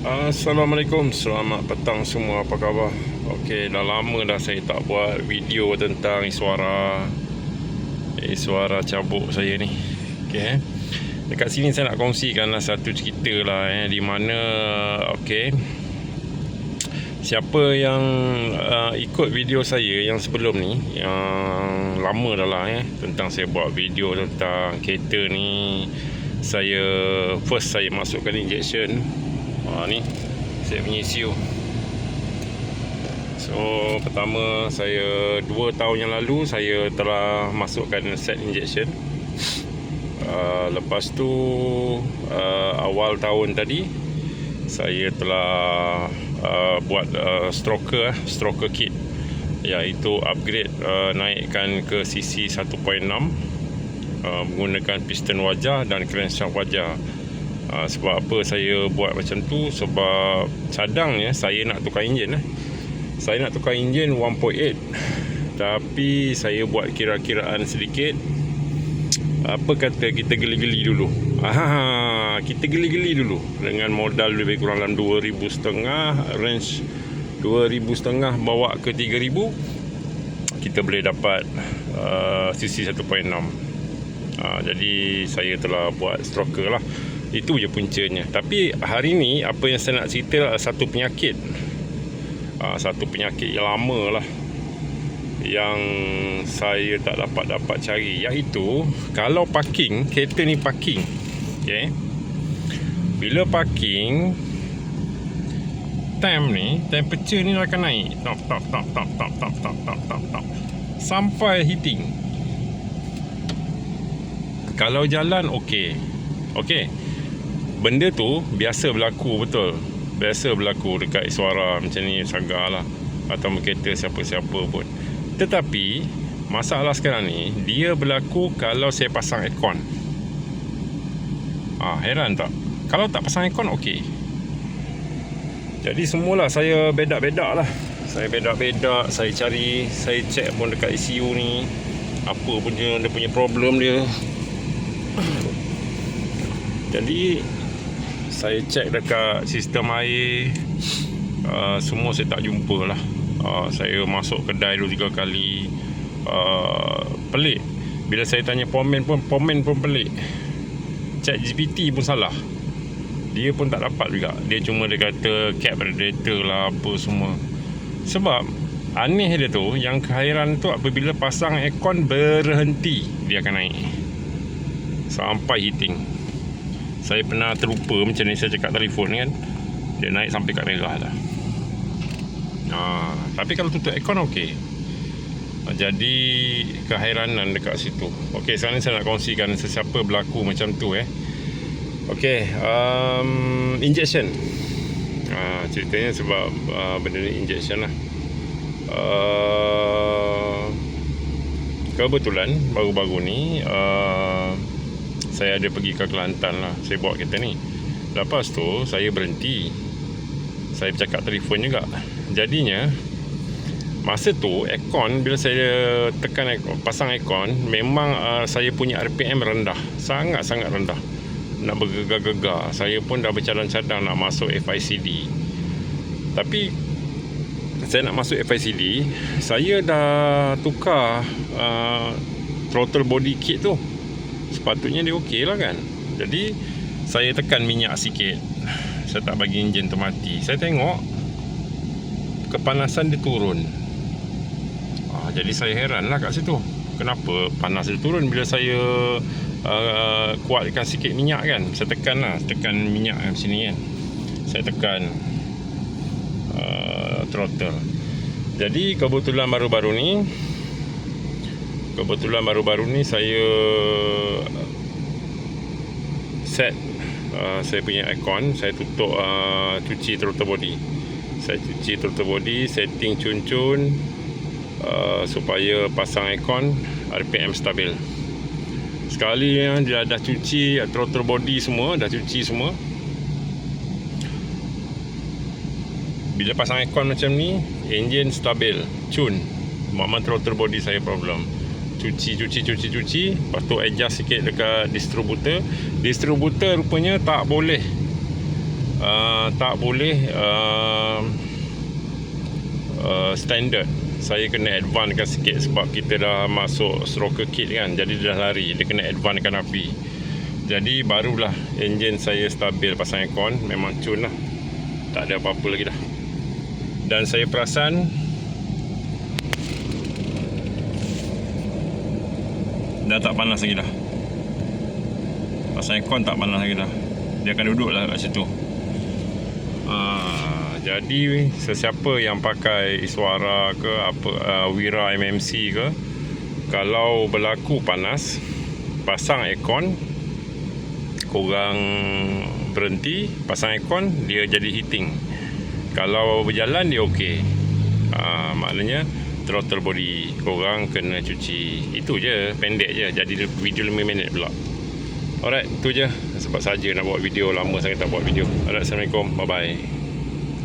Assalamualaikum, selamat petang semua, apa khabar? Okey, dah lama dah saya tak buat video tentang suara cabuk saya ni. Okey, dekat sini saya nak kongsikan satu cerita lah, di mana siapa yang ikut video saya yang sebelum ni, yang lama dah lah, tentang saya buat video tentang kereta ni. Saya masukkan injection. Ni saya punya issue. So pertama, saya 2 tahun yang lalu saya telah masukkan set injection. Lepas tu awal tahun tadi saya telah buat stroker kit, iaitu upgrade, naikkan ke cc 1.6, menggunakan piston wajah dan crankshaft wajah. Sebab apa saya buat macam tu? Sebab cadangnya saya nak tukar enjin. Saya nak tukar enjin 1.8, tapi saya buat kira-kiraan sedikit. Apa kata kita geli-geli dulu. Kita geli-geli dulu dengan modal lebih kurang dalam 2,500, range 2,500 bawa ke 3,000, kita boleh dapat cc 1.6. Jadi saya telah buat stroker lah. Itu je puncanya. Tapi hari ni apa yang saya nak cerita adalah satu penyakit. Satu penyakit yang lama lah, yang saya tak dapat cari, iaitu kalau parking, kereta ni parking, bila parking, temperature ni akan naik top sampai heating. Kalau jalan okey, benda tu biasa berlaku, betul. Biasa berlaku dekat suara macam ni, Sagar lah, atau kereta siapa-siapa pun. Tetapi masalah sekarang ni, dia berlaku kalau saya pasang aircon. Heran tak? Kalau tak pasang aircon okey. Jadi semualah saya bedak-bedak lah. Saya cari, saya check pun dekat ECU ni, apa punya dia punya problem dia. Jadi saya cek dekat sistem air, semua saya tak jumpa lah. Saya masuk kedai 2-3 kali. Pelik, bila saya tanya pomen pun pelik. Cek GPT pun salah, dia pun tak dapat juga. Dia kata cap radiator lah, apa semua. Sebab aneh dia tu, yang kehairan tu, apabila pasang aircon berhenti, dia akan naik sampai heating. Saya pernah terlupa macam ni, saya cakap telefon kan, dia naik sampai kat merah lah. Tapi kalau tutup aircon okey. Jadi kehairanan dekat situ. Okey, sekarang ni saya nak kongsikan sesiapa berlaku macam tu. Okey, injection. Ceritanya sebab benda ni injection lah. Kebetulan baru-baru ni saya ada pergi ke Kelantan lah. Saya bawa kereta ni. Lepas tu saya berhenti, saya bercakap telefon juga. Jadinya masa tu aircon, bila saya tekan aircon, pasang aircon, memang saya punya RPM rendah, sangat-sangat rendah, nak bergegar-gegar. Saya pun dah bercadang-cadang nak masuk FICD. Tapi saya nak masuk FICD, saya dah tukar throttle body kit tu. Sepatutnya dia okey lah kan. Jadi saya tekan minyak sikit, saya tak bagi enjin tu mati. Saya tengok kepanasan dia turun. Jadi saya heran lah kat situ, kenapa panas dia turun bila saya kuatkan sikit minyak kan. Saya tekan minyak kat sini kan. Saya tekan throttle. Jadi kebetulan baru-baru ni saya set saya punya aircon. Saya tutup cuci throttle body. Saya cuci throttle body, setting cun-cun, supaya pasang aircon RPM stabil. Sekali dia dah cuci throttle body semua, bila pasang aircon macam ni, enjin stabil, cun. Memang throttle body saya problem. Cuci. Lepas tu adjust sikit dekat distributor. Distributor rupanya tak boleh tak boleh standard. Saya kena advancekan sikit sebab kita dah masuk stroker kit kan, jadi dia dah lari, dia kena advancekan api. Jadi barulah enjin saya stabil. Pasang aircon memang cun lah, tak ada apa-apa lagi dah. Dan saya perasan dah tak panas lagi dah. Pasang aircon tak panas lagi dah, dia akan duduk lah kat situ. Jadi sesiapa yang pakai Iswara ke apa, Wira MMC ke, kalau berlaku panas, pasang aircon, korang berhenti, pasang aircon, dia jadi heating. Kalau berjalan dia okey. Maknanya throttle body korang kena cuci. Itu je, pendek je. Jadi video 5 minit pula. Alright, itu je. Sebab saja nak buat video, lama sangat tak buat video. Alright, Assalamualaikum, bye bye.